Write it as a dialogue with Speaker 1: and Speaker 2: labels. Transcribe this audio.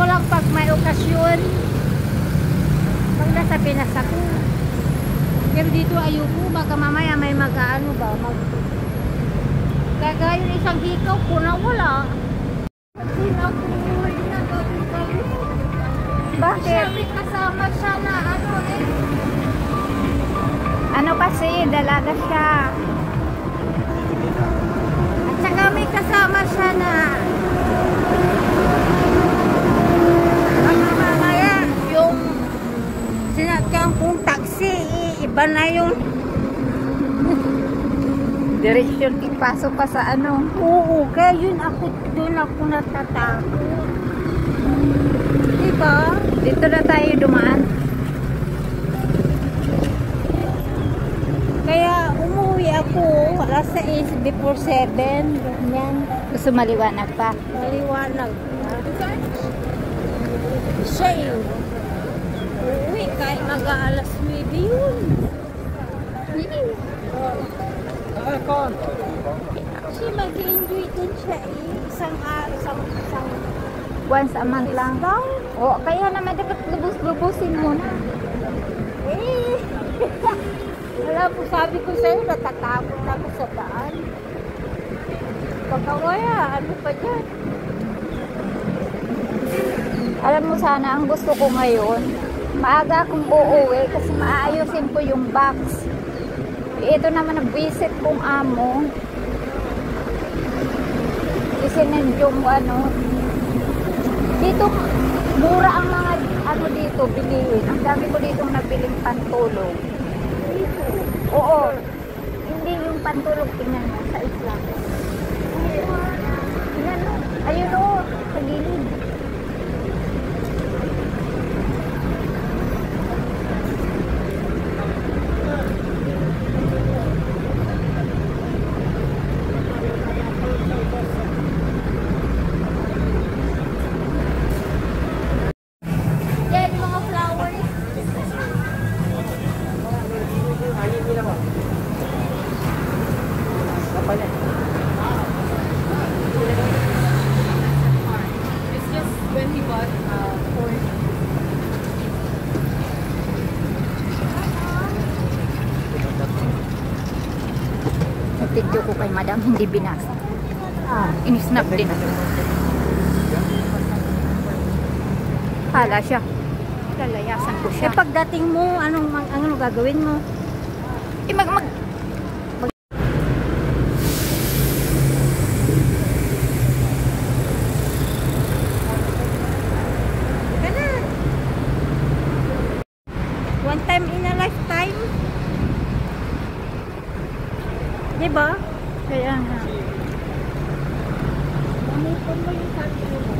Speaker 1: lang pag may okasyon. Pag nasa Pinas ako. Pero dito ayoko, baka mamaya may mag-ano ba, gagayon isang hikaw ko na wala. Kasi ako, hindi na gawin kayo.
Speaker 2: Bakit?
Speaker 1: Sabi kasama siya na ano eh.
Speaker 2: Ano kasi, dalaga siya.
Speaker 1: At saka may kasama siya na mamaya yung sinakyan kong taxi, iba na yung
Speaker 2: Direksyon, ipasok pa sa ano.
Speaker 1: oo, kaya yun ako, doon ako natatakot. Diba?
Speaker 2: Dito na tayo dumaan.
Speaker 1: Kaya umuwi ako alas 6 before 7. Ganyan.
Speaker 2: Gusto maliwanag pa.
Speaker 1: Maliwanag. Siya yun. Uwi kahit mag-aalas 9 yun. Kasi mag-enjoy din siya eh. Isang
Speaker 2: Once a month lang. O, kaya naman dapat lubus-lubusin mo na.
Speaker 1: eh. Wala po, sabi ko sa'yo, natatakot ako sa daan. Baka kaya, ano pa dyan?
Speaker 2: Alam mo sana, ang gusto ko ngayon, maaga akong uuwi kasi maayusin ko yung box. Ito naman ang visit kong amo. Isinend yung ano. Dito, mura ang mga ano dito, bilihin. Ang dami ko dito nabiling pantulog. Oo. Hindi yung pantulog, tingnan mo, sa Islam. Tingnan mo. Ayun o, sa gilid.
Speaker 1: Yan, mga flowers.
Speaker 3: It's just when he bought pork.
Speaker 2: Nagtidyo ko kay madam, hindi binasa. Inisnap din. Hala siya. Lalayasan ko siya.
Speaker 1: Eh, pagdating mo, anong gagawin mo?
Speaker 2: Eh,
Speaker 1: Ka na. One time in a lifetime. Diba?
Speaker 2: Kaya nga.
Speaker 1: Gamitin mo yung sarili mo.